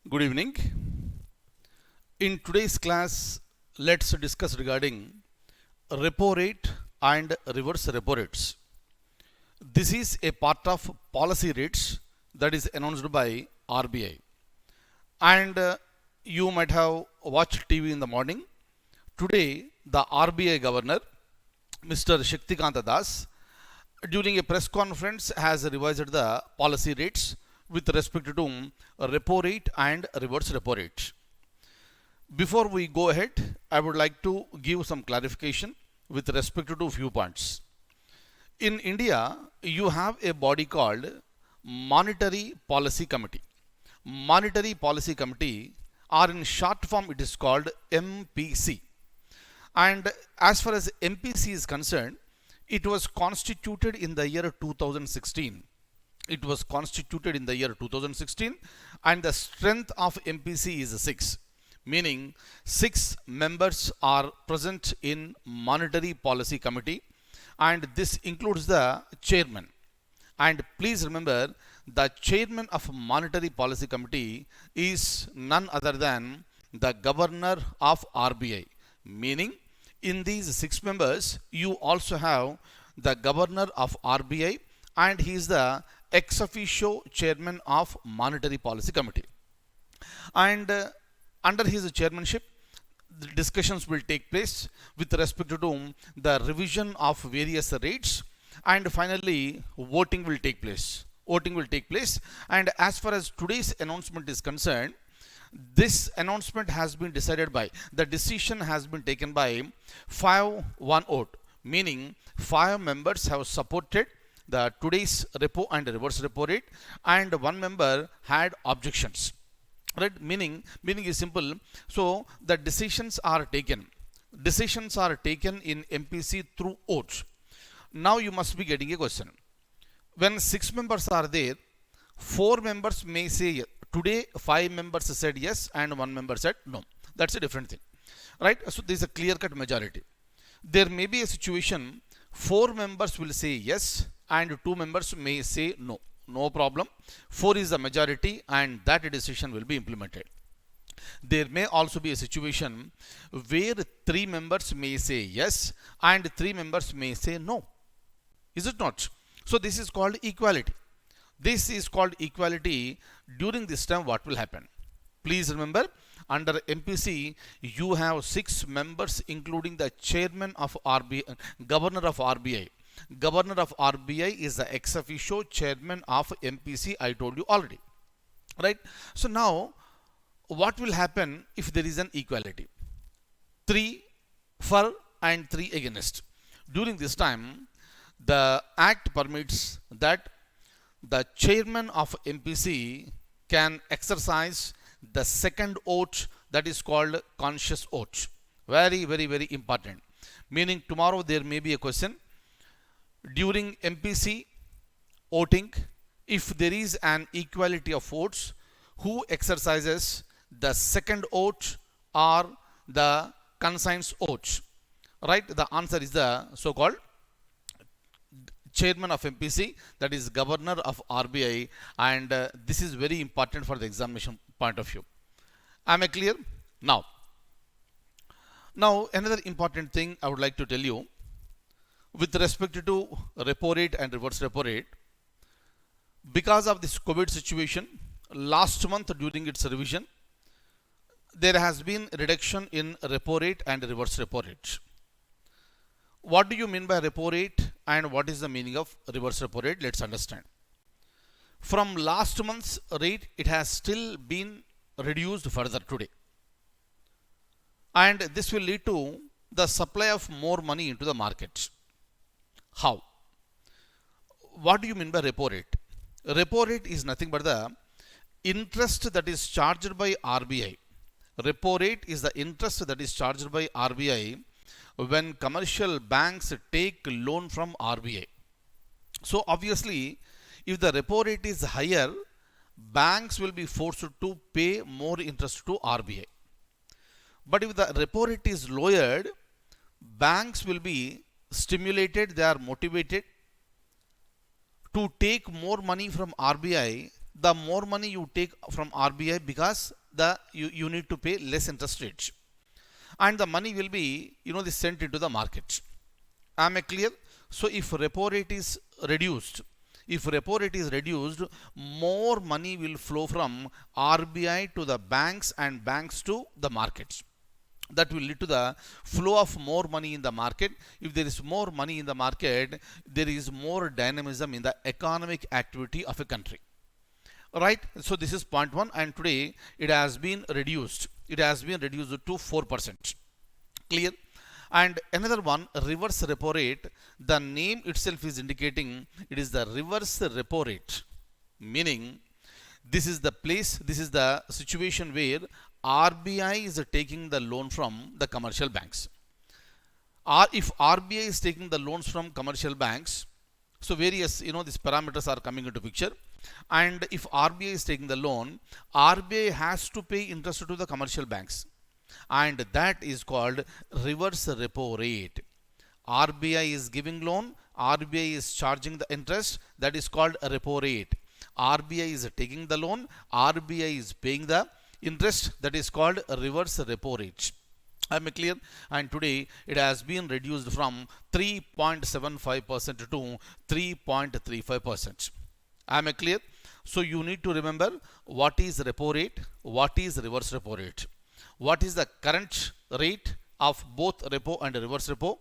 Good evening. In today's class, let's discuss regarding repo rate and reverse repo rates. This is a part of policy rates that is announced by RBI. And you might have watched TV in the morning. Today, the RBI governor, Mr. Shaktikanta Das, during a press conference has revised the policy rates with respect to repo rate and reverse repo rate. Before we go ahead, I would like to give some clarification with respect to few points. In India, you have a body called Monetary Policy Committee. Monetary Policy Committee, or in short form it is called MPC. And as far as MPC is concerned, it was constituted in the year 2016. It was constituted in the year 2016 and the strength of MPC is 6. Meaning 6 members are present in Monetary Policy Committee and this includes the chairman. And please remember the chairman of Monetary Policy Committee is none other than the governor of RBI. Meaning in these 6 members you also have the governor of RBI and he is the ex officio chairman of Monetary Policy Committee. And under his chairmanship, the discussions will take place with respect to the revision of various rates and finally voting will take place. Voting will take place and as far as today's announcement is concerned, this announcement has been decided by, the decision has been taken by 5-1 vote, meaning 5 members have supported the today's repo and reverse repo rate and 1 member had objections. Right? Meaning is simple. So the decisions are taken. Decisions are taken in MPC through votes. Now you must be getting a question. When 6 members are there, 4 members may say yes. Today 5 members said yes and 1 member said no. That's a different thing. Right? So there is a clear-cut majority. There may be a situation 4 members will say yes and 2 members may say no. No problem. 4 is the majority and that decision will be implemented. There may also be a situation where 3 members may say yes and 3 members may say no. Is it not? So this is called equality. This is called equality. During this time what will happen? Please remember, under MPC you have 6 members including the chairman of RBI, governor of RBI. Governor of RBI is the ex officio chairman of MPC, I told you already. Right? So now what will happen if there is an equality? 3 for and 3 against. During this time the act permits that the chairman of MPC can exercise the second vote, that is called conscious vote. Very, very, very important. Meaning tomorrow there may be a question during MPC voting, if there is an equality of votes, who exercises the second vote or the conscience vote? Right? The answer is the so-called chairman of MPC, that is governor of RBI, and this is very important for the examination point of view. Am I clear? Now another important thing I would like to tell you with respect to repo rate and reverse repo rate. Because of this COVID situation, last month during its revision, there has been reduction in repo rate and reverse repo rate. What do you mean by repo rate and what is the meaning of reverse repo rate? Let's understand. From last month's rate, it has still been reduced further today. And this will lead to the supply of more money into the market. How? What do you mean by repo rate? Repo rate is nothing but the interest that is charged by RBI. Repo rate is the interest that is charged by RBI when commercial banks take loan from RBI. So obviously, if the repo rate is higher, banks will be forced to pay more interest to RBI. But if the repo rate is lowered, banks will be stimulated, they are motivated to take more money from RBI the more money you take from RBI because you need to pay less interest rates. And the money will be, sent into the market. Am I clear? So if repo rate is reduced, more money will flow from RBI to the banks and banks to the markets. That will lead to the flow of more money in the market. If there is more money in the market, there is more dynamism in the economic activity of a country. Right? So this is point one, and today it has been reduced. It has been reduced to 4%. Clear? And another one, reverse repo rate. The name itself is indicating it is the reverse repo rate. Meaning, this is the situation where RBI is taking the loan from the commercial banks. If RBI is taking the loans from commercial banks, so various, these parameters are coming into picture. And if RBI is taking the loan, RBI has to pay interest to the commercial banks. And that is called reverse repo rate. RBI is giving loan, RBI is charging the interest, that is called a repo rate. RBI is taking the loan, RBI is paying the interest, that is called a reverse repo rate. Am I clear? And today it has been reduced from 3.75% to 3.35%. Am I clear? So you need to remember what is repo rate, what is reverse repo rate, what is the current rate of both repo and reverse repo,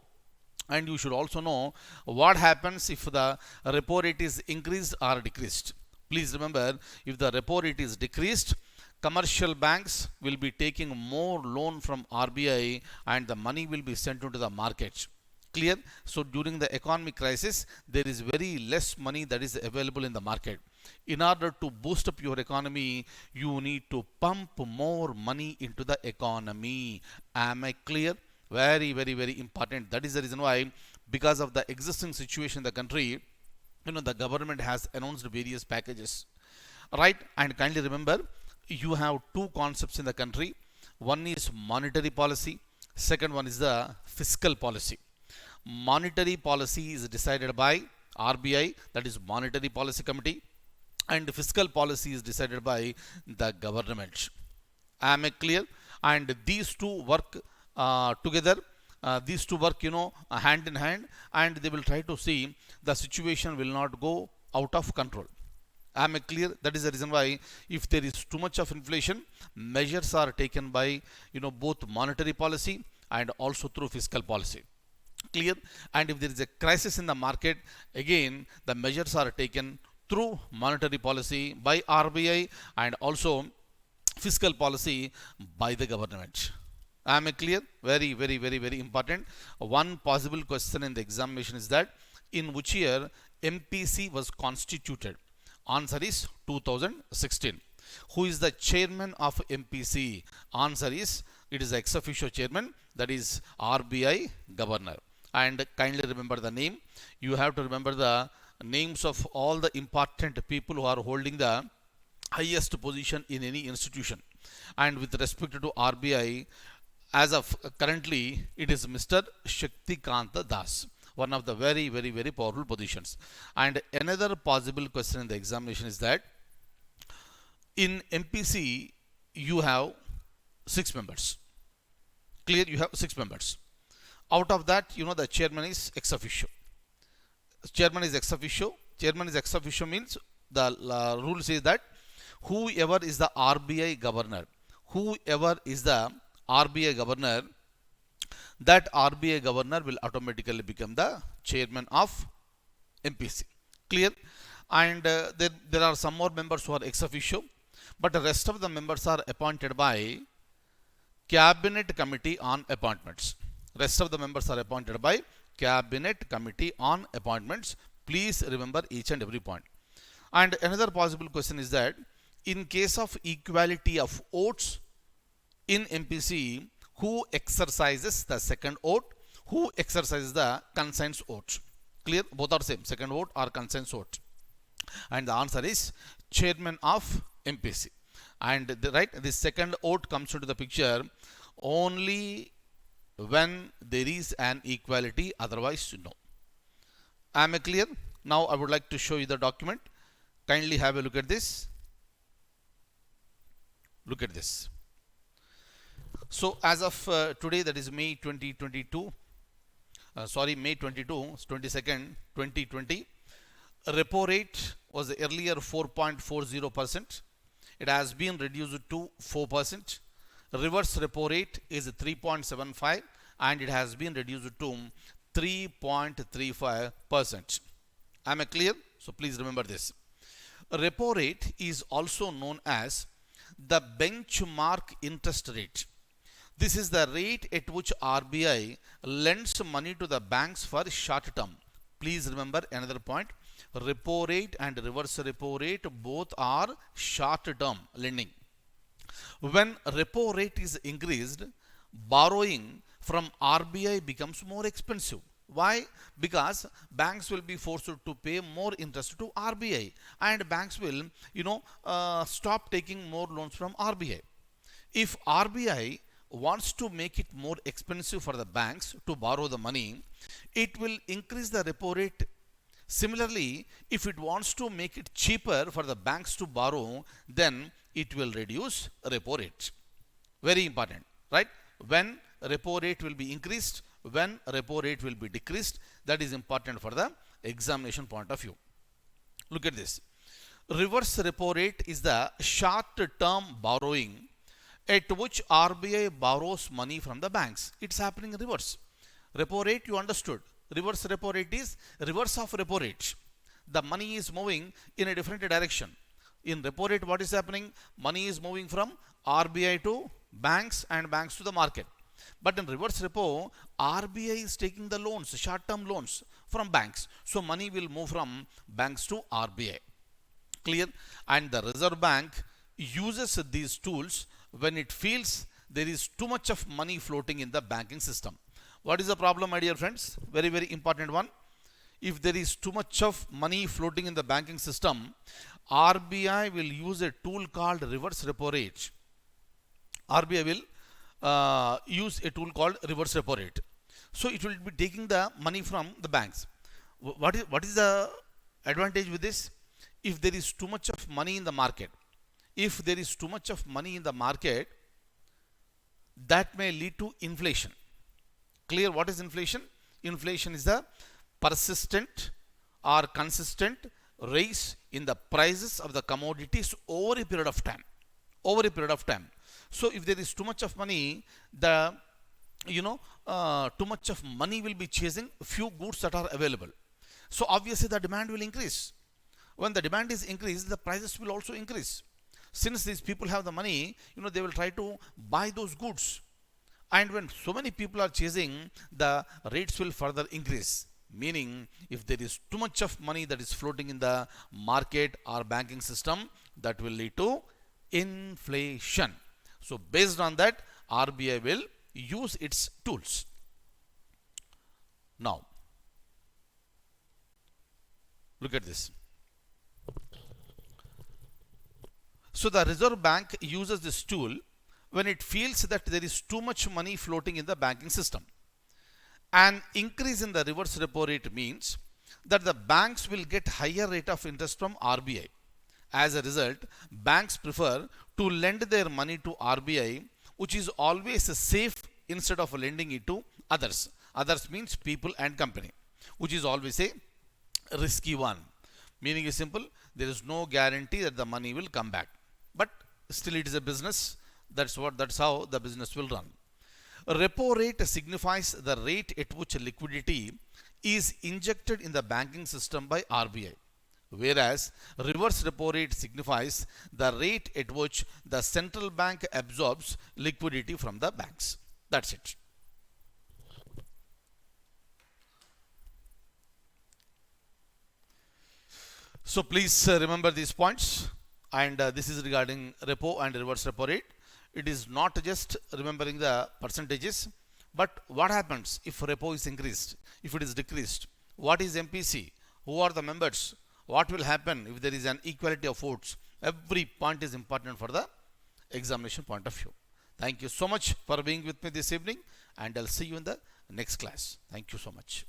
and you should also know what happens if the repo rate is increased or decreased. Please remember, if the repo rate is decreased, commercial banks will be taking more loan from RBI and the money will be sent into the market. Clear? So during the economic crisis, there is very less money that is available in the market. In order to boost up your economy, you need to pump more money into the economy. Am I clear? Very, very, very important. That is the reason why, because of the existing situation in the country, the government has announced various packages. Right? And kindly remember, you have two concepts in the country. One is monetary policy. Second one is the fiscal policy. Monetary policy is decided by RBI, that is Monetary Policy Committee, and fiscal policy is decided by the government. Am I clear? And these two work together. These two work, hand in hand, and they will try to see the situation will not go out of control. Am I clear? That is the reason why, if there is too much of inflation, measures are taken by both monetary policy and also through fiscal policy. Clear? And if there is a crisis in the market, again the measures are taken through monetary policy by RBI and also fiscal policy by the government. Am I clear? Very, very, very, very important. One possible question in the examination is that, in which year MPC was constituted? Answer is 2016. Who is the chairman of MPC? Answer is, it is the ex officio chairman, that is RBI governor. And kindly remember the name. You have to remember the names of all the important people who are holding the highest position in any institution. And with respect to RBI, as of currently, it is Mr. Shaktikanta Das, one of the very, very, very powerful positions. And another possible question in the examination is that, in MPC you have 6 members. Clear? You have 6 members. Out of that, the chairman is ex officio. Chairman is ex officio. Chairman is ex officio means the rule says that whoever is the RBI governor, that RBI governor will automatically become the chairman of MPC. Clear? And there are some more members who are ex officio, but the rest of the members are appointed by Cabinet Committee on Appointments. Rest of the members are appointed by Cabinet Committee on Appointments. Please remember each and every point. And another possible question is that, in case of equality of votes in MPC, who exercises the second vote? Who exercises the consent vote? Clear? Both are same, second vote or consent vote. And the answer is chairman of MPC. And the second vote comes into the picture only when there is an equality, otherwise no. Am I clear? Now I would like to show you the document. Kindly have a look at this. Look at this. So as of today, that is May 2022, May 22nd, 2020, repo rate was earlier 4.40%. It has been reduced to 4%. Reverse repo rate is 3.75 and it has been reduced to 3.35%. Am I clear? So please remember this. Repo rate is also known as the benchmark interest rate. This is the rate at which RBI lends money to the banks for short term. Please remember another point. Repo rate and reverse repo rate both are short term lending. When repo rate is increased, borrowing from RBI becomes more expensive. Why? Because banks will be forced to pay more interest to RBI and banks will, stop taking more loans from RBI. If RBI wants to make it more expensive for the banks to borrow the money, it will increase the repo rate. Similarly, if it wants to make it cheaper for the banks to borrow, then it will reduce repo rate. Very important, right? When repo rate will be increased, when repo rate will be decreased, that is important for the examination point of view. Look at this. Reverse repo rate is the short-term borrowing at which RBI borrows money from the banks. It's happening in reverse. Repo rate, you understood. Reverse repo rate is reverse of repo rate. The money is moving in a different direction. In repo rate, what is happening? Money is moving from RBI to banks and banks to the market. But in reverse repo, RBI is taking the loans, short-term loans from banks. So money will move from banks to RBI. Clear? And the Reserve Bank uses these tools when it feels there is too much of money floating in the banking system. What is the problem, my dear friends? Very, very important one. If there is too much of money floating in the banking system, RBI will use a tool called reverse repo rate. RBI will use a tool called reverse repo rate. So it will be taking the money from the banks. What is the advantage with this? If there is too much of money in the market, that may lead to inflation. Clear? What is inflation? Inflation is the persistent or consistent rise in the prices of the commodities over a period of time. So if there is too much of money, too much of money will be chasing few goods that are available. So obviously the demand will increase. When the demand is increased, the prices will also increase. Since these people have the money, they will try to buy those goods. And when so many people are chasing, the rates will further increase. Meaning, if there is too much of money that is floating in the market or banking system, that will lead to inflation. So based on that, RBI will use its tools. Now, look at this. So the Reserve Bank uses this tool when it feels that there is too much money floating in the banking system. An increase in the reverse repo rate means that the banks will get higher rate of interest from RBI. As a result, banks prefer to lend their money to RBI, which is always safe instead of lending it to others. Others means people and company, which is always a risky one. Meaning is simple, there is no guarantee that the money will come back. But still it is a business. That's how the business will run. Repo rate signifies the rate at which liquidity is injected in the banking system by RBI. Whereas reverse repo rate signifies the rate at which the central bank absorbs liquidity from the banks. That's it. So please remember these points. And this is regarding repo and reverse repo rate. It is not just remembering the percentages, but what happens if repo is increased, if it is decreased? What is MPC? Who are the members? What will happen if there is an equality of votes? Every point is important for the examination point of view. Thank you so much for being with me this evening, and I'll see you in the next class. Thank you so much.